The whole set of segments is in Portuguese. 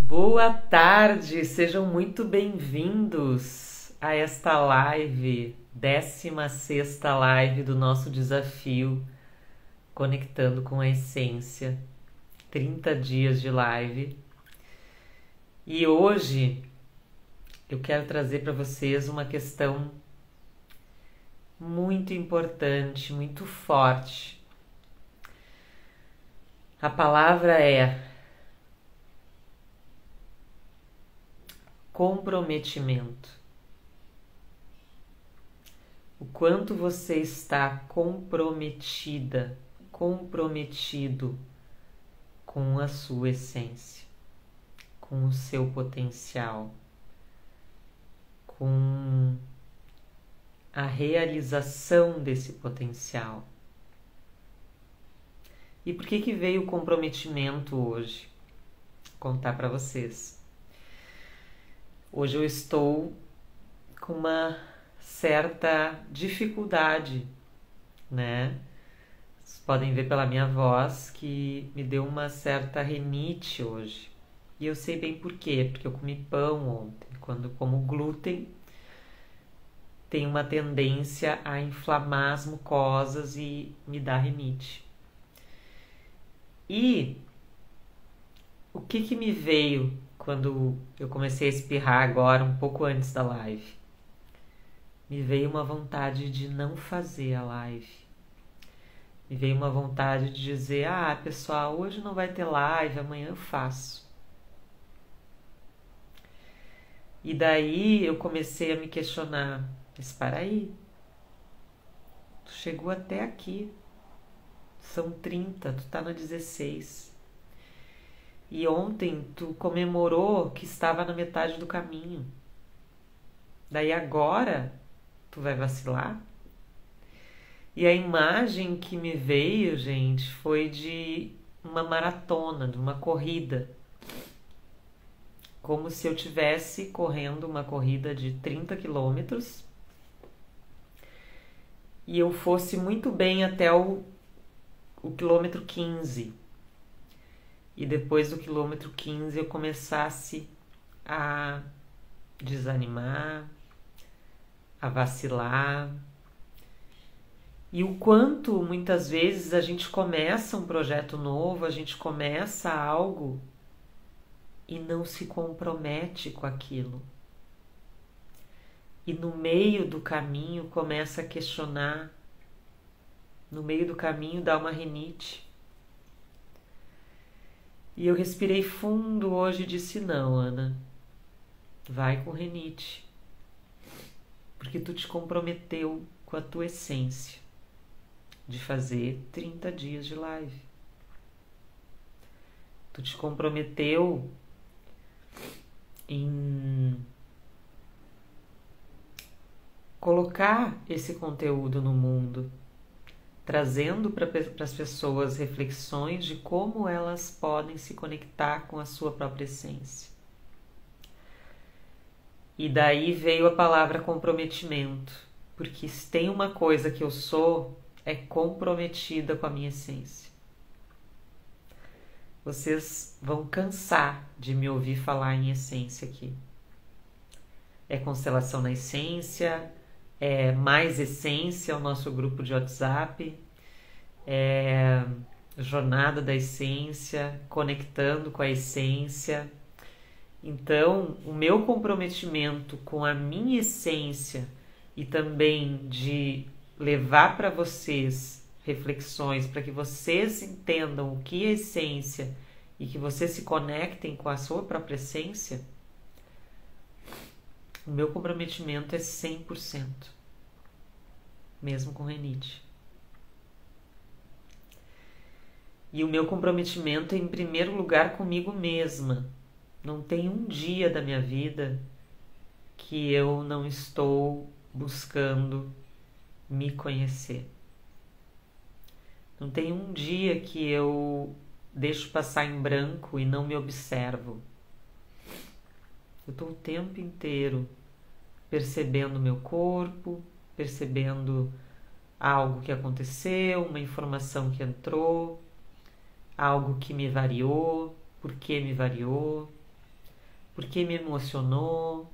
Boa tarde, sejam muito bem-vindos a esta live, 16ª live do nosso desafio Conectando com a Essência, 30 dias de live. E hoje eu quero trazer para vocês uma questão muito importante, muito forte. A palavra é comprometimento. O quanto você está comprometida, comprometido com a sua essência, com o seu potencial, com a realização desse potencial. E por que veio o comprometimento hoje? Vou contar para vocês. Hoje eu estou com uma certa dificuldade, né? Vocês podem ver pela minha voz que me deu uma certa rinite hoje. E eu sei bem por quê, porque eu comi pão ontem. Quando eu como glúten, tem uma tendência a inflamar as mucosas e me dá rinite. E o que me veio quando eu comecei a espirrar agora, um pouco antes da live? Me veio uma vontade de não fazer a live. Me veio uma vontade de dizer, pessoal, hoje não vai ter live, amanhã eu faço. E daí eu comecei a me questionar, mas para aí, tu chegou até aqui, são 30, tu tá no 16. E ontem tu comemorou que estava na metade do caminho. Daí agora tu vai vacilar? E a imagem que me veio, gente, foi de uma maratona, de uma corrida. Como se eu estivesse correndo uma corrida de 30 quilômetros e eu fosse muito bem até o quilômetro 15. E depois do quilômetro 15 eu começasse a desanimar, a vacilar. E o quanto muitas vezes a gente começa um projeto novo, a gente começa algo e não se compromete com aquilo. E no meio do caminho começa a questionar, no meio do caminho dá uma rinite. E eu respirei fundo hoje e disse, não, Ana, vai com rinite, porque tu te comprometeu com a tua essência de fazer 30 dias de live. Tu te comprometeu em colocar esse conteúdo no mundo, trazendo para as pessoas reflexões de como elas podem se conectar com a sua própria essência. E daí veio a palavra comprometimento, porque se tem uma coisa que eu sou, é comprometida com a minha essência. Vocês vão cansar de me ouvir falar em essência aqui. É constelação na essência, é mais essência, o nosso grupo de WhatsApp, é jornada da essência, conectando com a essência. Então, o meu comprometimento com a minha essência e também de levar para vocês reflexões, para que vocês entendam o que é essência e que vocês se conectem com a sua própria essência, o meu comprometimento é 100%, mesmo com rinite. E o meu comprometimento é, em primeiro lugar, comigo mesma. Não tem um dia da minha vida que eu não estou buscando me conhecer. Não tem um dia que eu deixo passar em branco e não me observo. Eu estou o tempo inteiro percebendo o meu corpo, percebendo algo que aconteceu, uma informação que entrou, algo que me variou, por que me variou. porque me emocionou,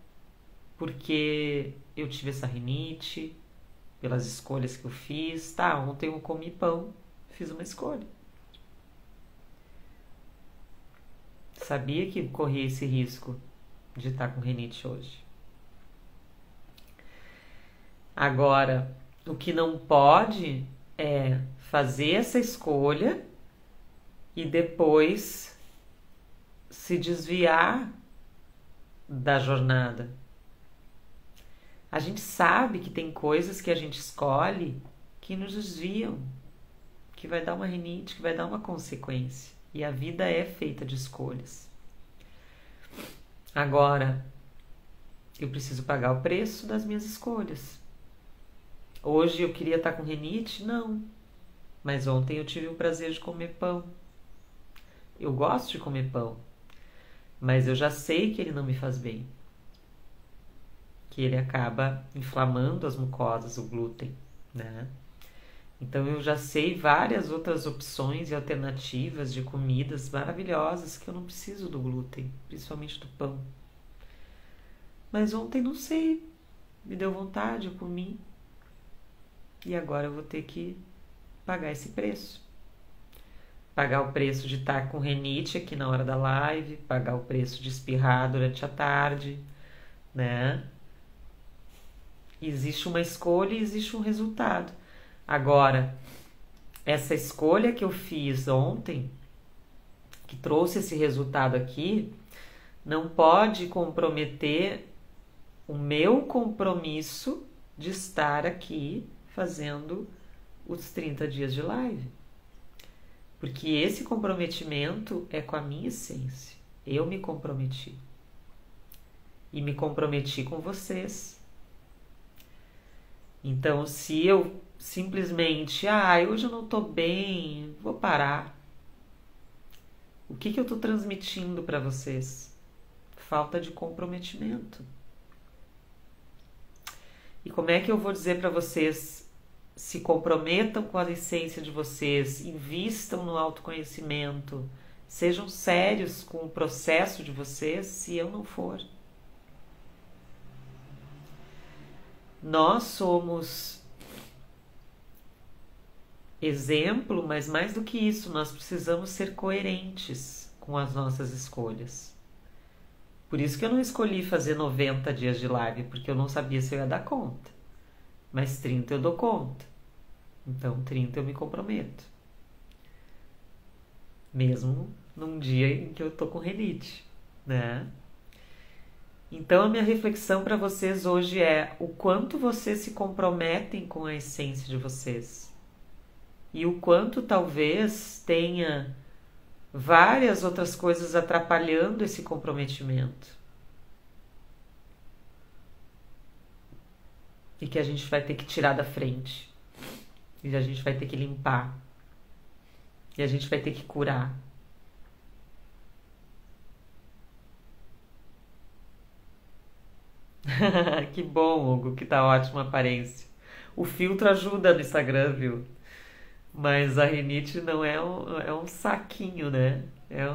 porque eu tive essa rinite, pelas escolhas que eu fiz. Tá, ontem eu comi pão, fiz uma escolha. Sabia que corria esse risco de estar com rinite hoje. Agora, o que não pode é fazer essa escolha e depois se desviar da jornada. A gente sabe que tem coisas que a gente escolhe que nos desviam, que vai dar uma rinite, que vai dar uma consequência. E a vida é feita de escolhas. Agora, eu preciso pagar o preço das minhas escolhas. Hoje eu queria estar com rinite? Não. Mas ontem eu tive o prazer de comer pão. Eu gosto de comer pão, mas eu já sei que ele não me faz bem. Que ele acaba inflamando as mucosas, o glúten, né? Então eu já sei várias outras opções e alternativas de comidas maravilhosas que eu não preciso do glúten, principalmente do pão. Mas ontem não sei, me deu vontade, eu comi. E agora eu vou ter que pagar esse preço. Pagar o preço de estar com rinite aqui na hora da live, pagar o preço de espirrar durante a tarde, né? Existe uma escolha e existe um resultado. Agora, essa escolha que eu fiz ontem, que trouxe esse resultado aqui, não pode comprometer o meu compromisso de estar aqui fazendo os 30 dias de live. Porque esse comprometimento é com a minha essência. Eu me comprometi. E me comprometi com vocês. Então, se eu simplesmente, hoje eu não estou bem, vou parar. O que eu estou transmitindo para vocês? Falta de comprometimento. E como é que eu vou dizer para vocês, se comprometam com a essência de vocês, invistam no autoconhecimento, sejam sérios com o processo de vocês, se eu não for? Nós somos exemplo, mas mais do que isso, nós precisamos ser coerentes com as nossas escolhas. Por isso que eu não escolhi fazer 90 dias de live, porque eu não sabia se eu ia dar conta. Mas 30 eu dou conta. Então 30 eu me comprometo. Mesmo num dia em que eu tô com rinite, né? Então a minha reflexão para vocês hoje é o quanto vocês se comprometem com a essência de vocês. E o quanto talvez tenha várias outras coisas atrapalhando esse comprometimento. E que a gente vai ter que tirar da frente. E a gente vai ter que limpar. E a gente vai ter que curar. Que bom, Hugo, que tá ótima a aparência. O filtro ajuda no Instagram, viu? Mas a rinite não é um saquinho, né? É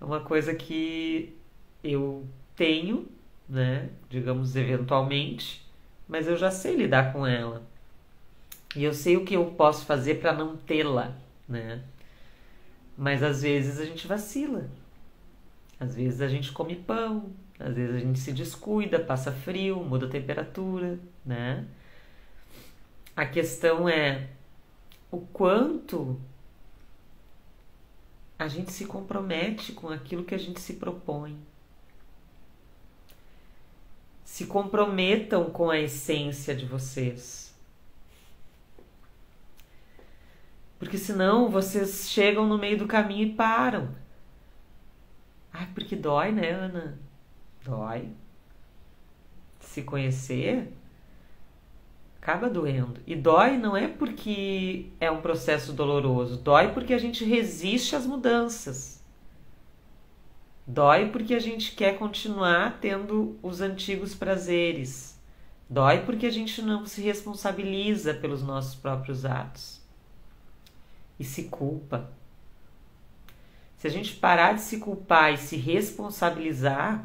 uma coisa que eu tenho, né? Digamos, eventualmente, mas eu já sei lidar com ela. E eu sei o que eu posso fazer para não tê-la, né? Mas às vezes a gente vacila. Às vezes a gente come pão, às vezes a gente se descuida, passa frio, muda a temperatura, né? A questão é o quanto a gente se compromete com aquilo que a gente se propõe. Se comprometam com a essência de vocês. Porque senão vocês chegam no meio do caminho e param. Porque dói, né, Ana? Dói. Se conhecer acaba doendo. E dói não é porque é um processo doloroso. Dói porque a gente resiste às mudanças. Dói porque a gente quer continuar tendo os antigos prazeres. Dói porque a gente não se responsabiliza pelos nossos próprios atos. E se culpa. Se a gente parar de se culpar e se responsabilizar,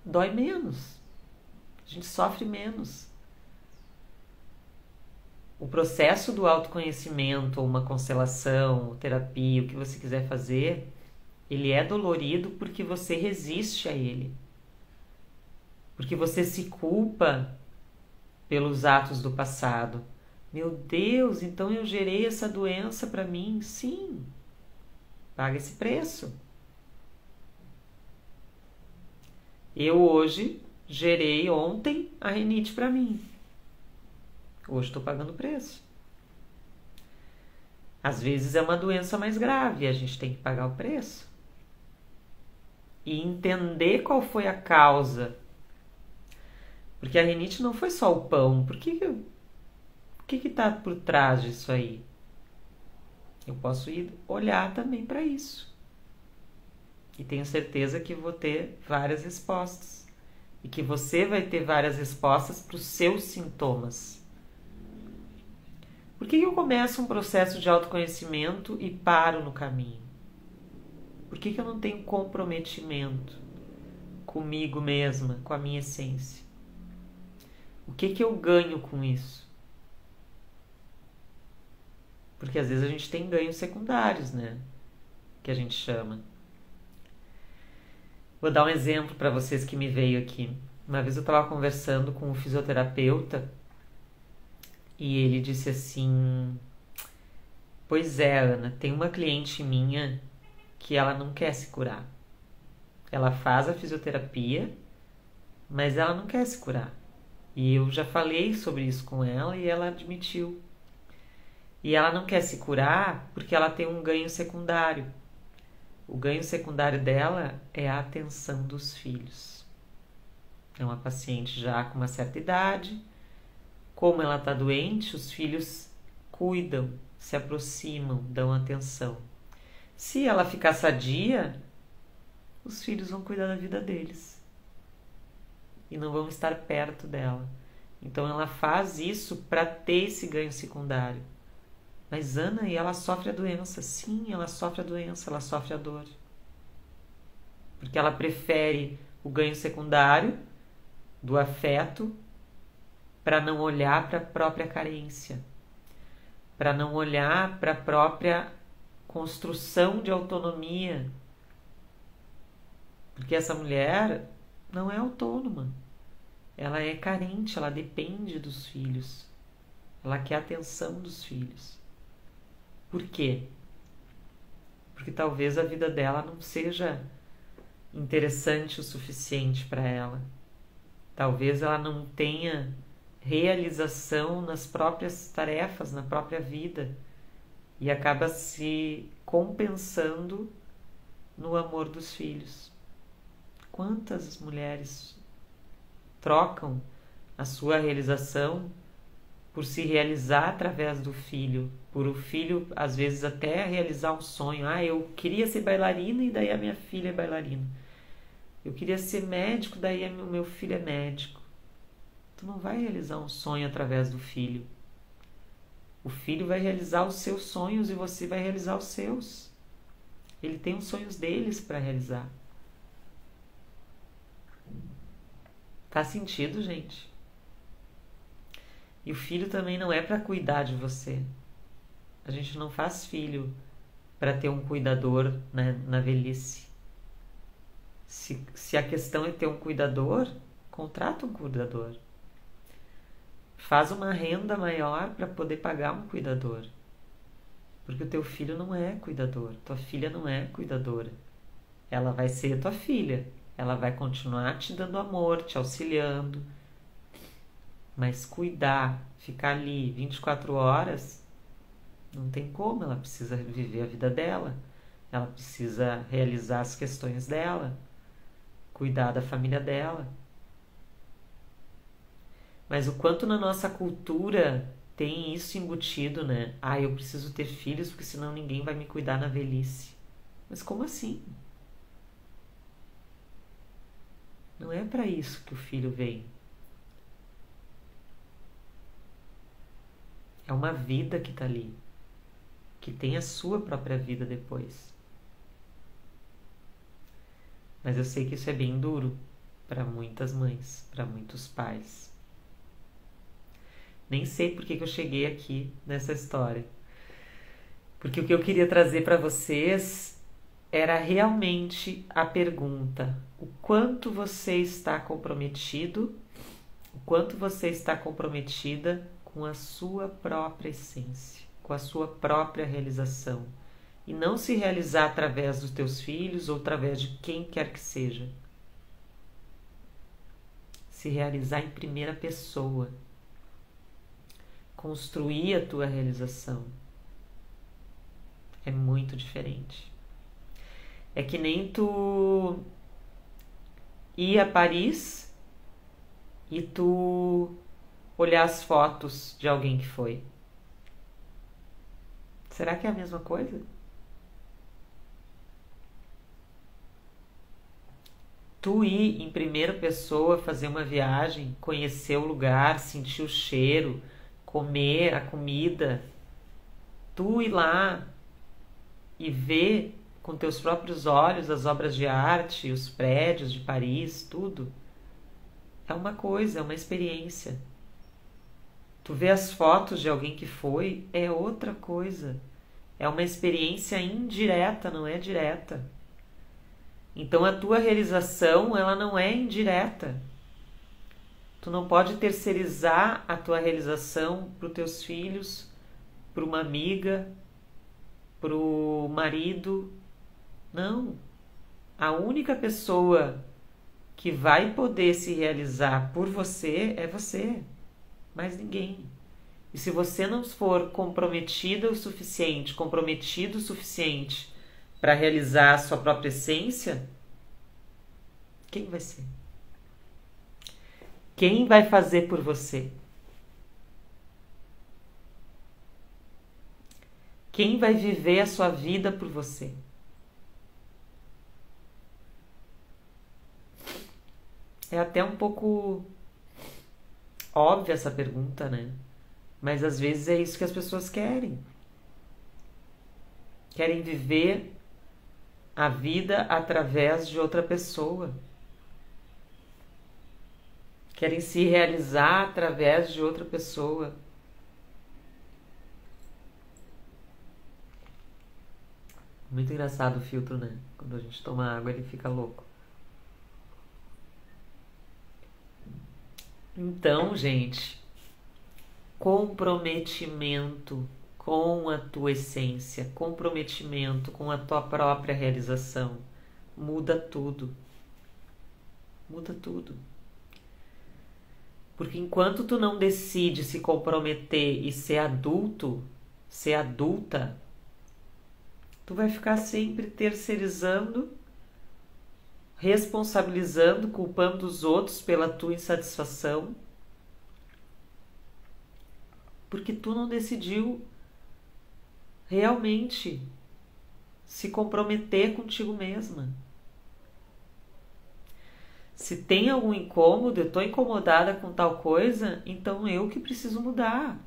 dói menos. A gente sofre menos. O processo do autoconhecimento, ou uma constelação, ou terapia, o que você quiser fazer, ele é dolorido porque você resiste a ele. Porque você se culpa pelos atos do passado. Meu Deus, então eu gerei essa doença para mim? Sim, paga esse preço. Eu hoje gerei ontem a rinite para mim. Hoje estou pagando o preço. Às vezes é uma doença mais grave e a gente tem que pagar o preço. E entender qual foi a causa. Porque a rinite não foi só o pão. O que está por trás disso aí? Eu posso ir olhar também para isso. E tenho certeza que vou ter várias respostas. E que você vai ter várias respostas para os seus sintomas. Por que eu começo um processo de autoconhecimento e paro no caminho? Por que eu não tenho comprometimento comigo mesma, com a minha essência? O que eu ganho com isso? Porque às vezes a gente tem ganhos secundários, né? Que a gente chama. Vou dar um exemplo para vocês que me veio aqui. Uma vez eu estava conversando com um fisioterapeuta e ele disse assim: pois é, Ana, tem uma cliente minha que ela não quer se curar. Ela faz a fisioterapia, mas ela não quer se curar. E eu já falei sobre isso com ela e ela admitiu. E ela não quer se curar porque ela tem um ganho secundário. O ganho secundário dela é a atenção dos filhos. É uma paciente já com uma certa idade. Como ela está doente, os filhos cuidam, se aproximam, dão atenção. Se ela ficar sadia, os filhos vão cuidar da vida deles. E não vão estar perto dela. Então ela faz isso para ter esse ganho secundário. Mas Ana, e ela sofre a doença? Sim, ela sofre a doença, ela sofre a dor. Porque ela prefere o ganho secundário do afeto para não olhar para a própria carência, para não olhar para a própria construção de autonomia. Porque essa mulher não é autônoma. Ela é carente, ela depende dos filhos. Ela quer a atenção dos filhos. Por quê? Porque talvez a vida dela não seja interessante o suficiente para ela. Talvez ela não tenha realização nas próprias tarefas, na própria vida. E acaba se compensando no amor dos filhos. Quantas mulheres trocam a sua realização por se realizar através do filho, por o filho às vezes até realizar um sonho. Eu queria ser bailarina e daí a minha filha é bailarina. Eu queria ser médico, daí o meu filho é médico. Tu não vai realizar um sonho através do filho. O filho vai realizar os seus sonhos e você vai realizar os seus. Ele tem os sonhos deles para realizar. Faz sentido, gente? E o filho também não é para cuidar de você. A gente não faz filho para ter um cuidador na velhice. Se a questão é ter um cuidador, contrata um cuidador. Faz uma renda maior para poder pagar um cuidador. Porque o teu filho não é cuidador. Tua filha não é cuidadora. Ela vai ser tua filha. Ela vai continuar te dando amor, te auxiliando. Mas cuidar, ficar ali 24 horas, não tem como. Ela precisa viver a vida dela. Ela precisa realizar as questões dela. Cuidar da família dela. Mas o quanto na nossa cultura tem isso embutido, né? Eu preciso ter filhos porque senão ninguém vai me cuidar na velhice. Mas como assim? Não é para isso que o filho vem. É uma vida que está ali. que tem a sua própria vida depois. Mas eu sei que isso é bem duro para muitas mães, para muitos pais. Nem sei por que eu cheguei aqui nessa história. Porque o que eu queria trazer para vocês era realmente a pergunta: o quanto você está comprometido, o quanto você está comprometida com a sua própria essência, com a sua própria realização. E não se realizar através dos teus filhos ou através de quem quer que seja. Se realizar em primeira pessoa. Construir a tua realização. É muito diferente. É que nem tu ir a Paris e tu olhar as fotos de alguém que foi. Será que é a mesma coisa? Tu ir em primeira pessoa, fazer uma viagem, conhecer o lugar, sentir o cheiro, comer a comida, tu ir lá e ver com teus próprios olhos as obras de arte, os prédios de Paris, tudo, é uma coisa, é uma experiência. Tu ver as fotos de alguém que foi, é outra coisa. É uma experiência indireta, não é direta. Então a tua realização, ela não é indireta. Tu não pode terceirizar a tua realização para os teus filhos, para uma amiga, para o marido. Não. A única pessoa que vai poder se realizar por você é você, mais ninguém. E se você não for comprometida o suficiente, comprometido o suficiente para realizar a sua própria essência, quem vai ser? Quem vai fazer por você? Quem vai viver a sua vida por você? É até um pouco óbvia essa pergunta, né? Mas às vezes é isso que as pessoas querem. Querem viver a vida através de outra pessoa. Querem se realizar através de outra pessoa. Muito engraçado o filtro, né? Quando a gente toma água, ele fica louco. Então, gente, comprometimento com a tua essência, comprometimento com a tua própria realização, muda tudo. Muda tudo. Porque enquanto tu não decide se comprometer e ser adulto, ser adulta, tu vai ficar sempre terceirizando, responsabilizando, culpando os outros pela tua insatisfação, porque tu não decidiu realmente se comprometer contigo mesma. Se tem algum incômodo, eu estou incomodada com tal coisa, então eu que preciso mudar.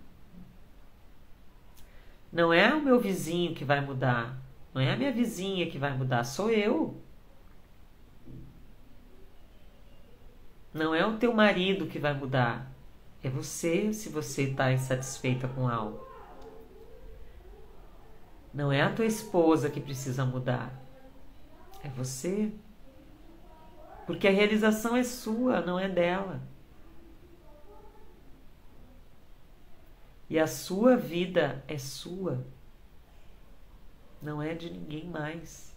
Não é o meu vizinho que vai mudar, não é a minha vizinha que vai mudar, sou eu. Não é o teu marido que vai mudar, é você, se você está insatisfeita com algo. Não é a tua esposa que precisa mudar, é você. Porque a realização é sua, não é dela. E a sua vida é sua, não é de ninguém mais.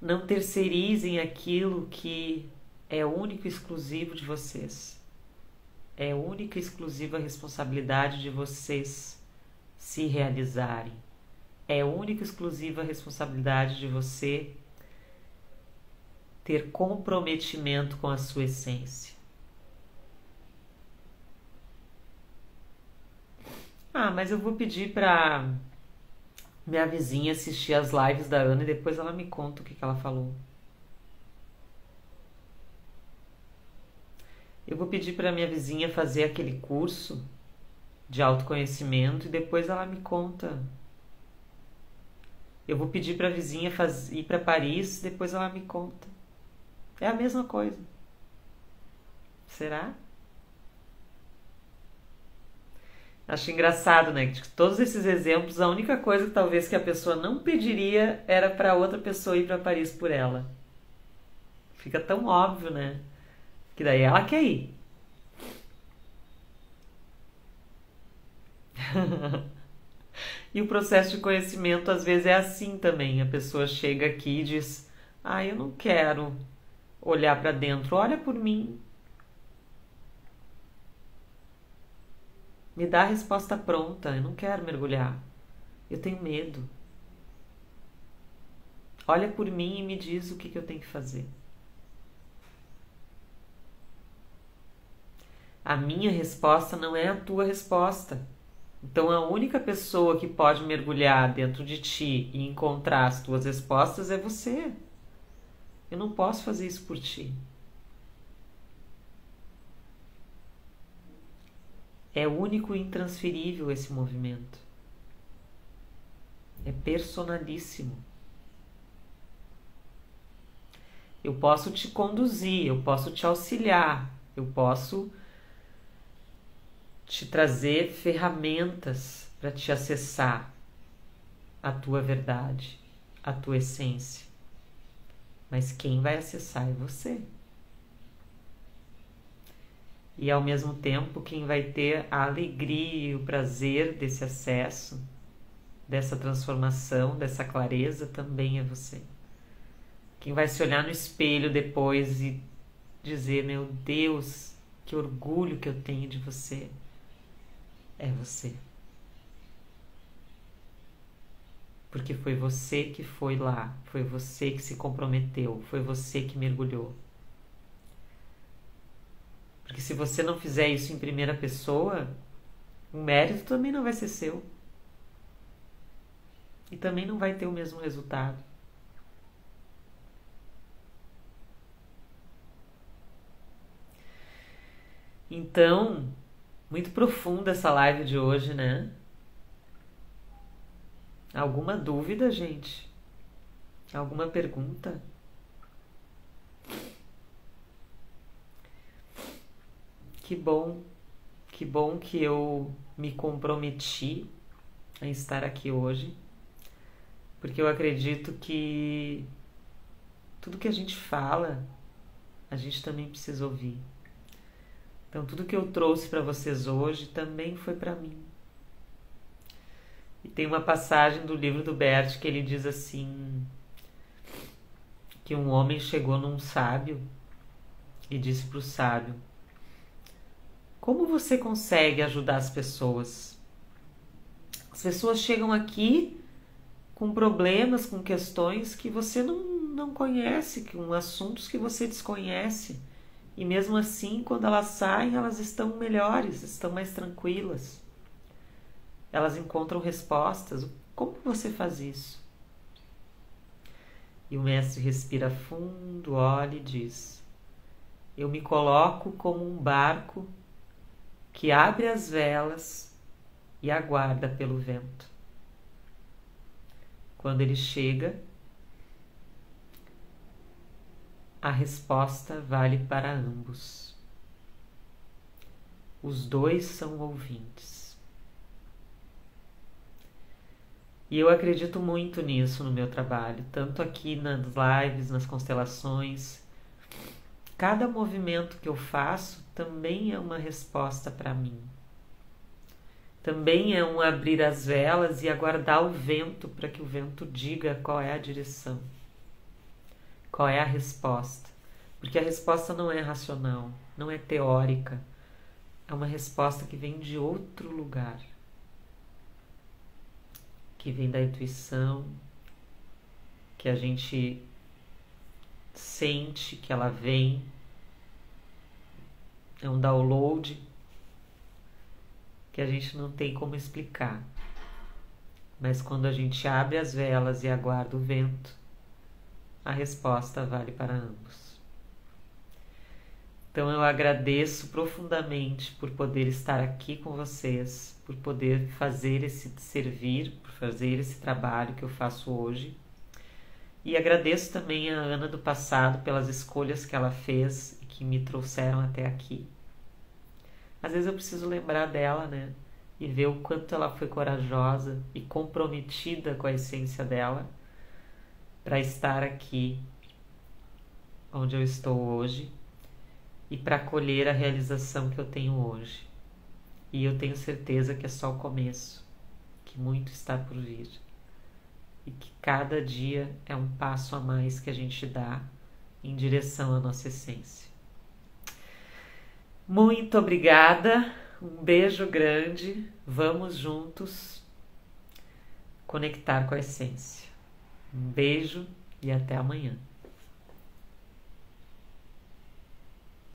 Não terceirizem aquilo que é único e exclusivo de vocês. É única e exclusiva responsabilidade de vocês se realizarem. É única e exclusiva responsabilidade de você ter comprometimento com a sua essência. Mas eu vou pedir para minha vizinha assistir as lives da Ana e depois ela me conta o que ela falou. Eu vou pedir para minha vizinha fazer aquele curso de autoconhecimento e depois ela me conta. Eu vou pedir para a vizinha ir para Paris, depois ela me conta. É a mesma coisa. Será? Acho engraçado, né? Que todos esses exemplos, a única coisa que talvez que a pessoa não pediria era para outra pessoa ir para Paris por ela. Fica tão óbvio, né? Que daí ela quer ir. E o processo de conhecimento às vezes é assim também. A pessoa chega aqui e diz: "Ah, eu não quero olhar para dentro. Olha por mim. Me dá a resposta pronta. Eu não quero mergulhar. Eu tenho medo. Olha por mim e me diz o que eu tenho que fazer." A minha resposta não é a tua resposta. Então a única pessoa que pode mergulhar dentro de ti e encontrar as tuas respostas é você. Eu não posso fazer isso por ti. É único e intransferível esse movimento. É personalíssimo. Eu posso te conduzir, eu posso te auxiliar, eu posso te trazer ferramentas para te acessar a tua verdade, a tua essência. Mas quem vai acessar é você. E ao mesmo tempo, quem vai ter a alegria e o prazer desse acesso, dessa transformação, dessa clareza, também é você. Quem vai se olhar no espelho depois e dizer: "Meu Deus, que orgulho que eu tenho de você", é você. Porque foi você que foi lá, foi você que se comprometeu, foi você que mergulhou. Porque se você não fizer isso em primeira pessoa, o mérito também não vai ser seu. E também não vai ter o mesmo resultado. Então, muito profunda essa live de hoje, né? Alguma dúvida, gente? Alguma pergunta? Que bom que eu me comprometi a estar aqui hoje, porque eu acredito que tudo que a gente fala, a gente também precisa ouvir. Então, tudo que eu trouxe para vocês hoje também foi para mim. E tem uma passagem do livro do Bert que ele diz assim, que um homem chegou num sábio e disse para o sábio: "Como você consegue ajudar as pessoas? As pessoas chegam aqui com problemas, com questões que você não conhece, com assuntos que você desconhece. E mesmo assim, quando elas saem, elas estão melhores, estão mais tranquilas. Elas encontram respostas. Como você faz isso?" E o mestre respira fundo, olha e diz: "Eu me coloco como um barco que abre as velas e aguarda pelo vento. Quando ele chega, a resposta vale para ambos. Os dois são ouvintes." E eu acredito muito nisso no meu trabalho, tanto aqui nas lives, nas constelações. Cada movimento que eu faço também é uma resposta para mim. Também é um abrir as velas e aguardar o vento para que o vento diga qual é a direção, qual é a resposta. Porque a resposta não é racional, não é teórica. É uma resposta que vem de outro lugar, que vem da intuição, que a gente sente que ela vem. É um download que a gente não tem como explicar. Mas quando a gente abre as velas e aguarda o vento, a resposta vale para ambos. Então eu agradeço profundamente por poder estar aqui com vocês, por poder fazer esse servir, por fazer esse trabalho que eu faço hoje. E agradeço também a Ana do passado pelas escolhas que ela fez e que me trouxeram até aqui. Às vezes eu preciso lembrar dela, né? E ver o quanto ela foi corajosa e comprometida com a essência dela para estar aqui onde eu estou hoje e para colher a realização que eu tenho hoje. E eu tenho certeza que é só o começo, que muito está por vir. E que cada dia é um passo a mais que a gente dá em direção à nossa essência. Muito obrigada, um beijo grande, vamos juntos conectar com a essência. Um beijo e até amanhã.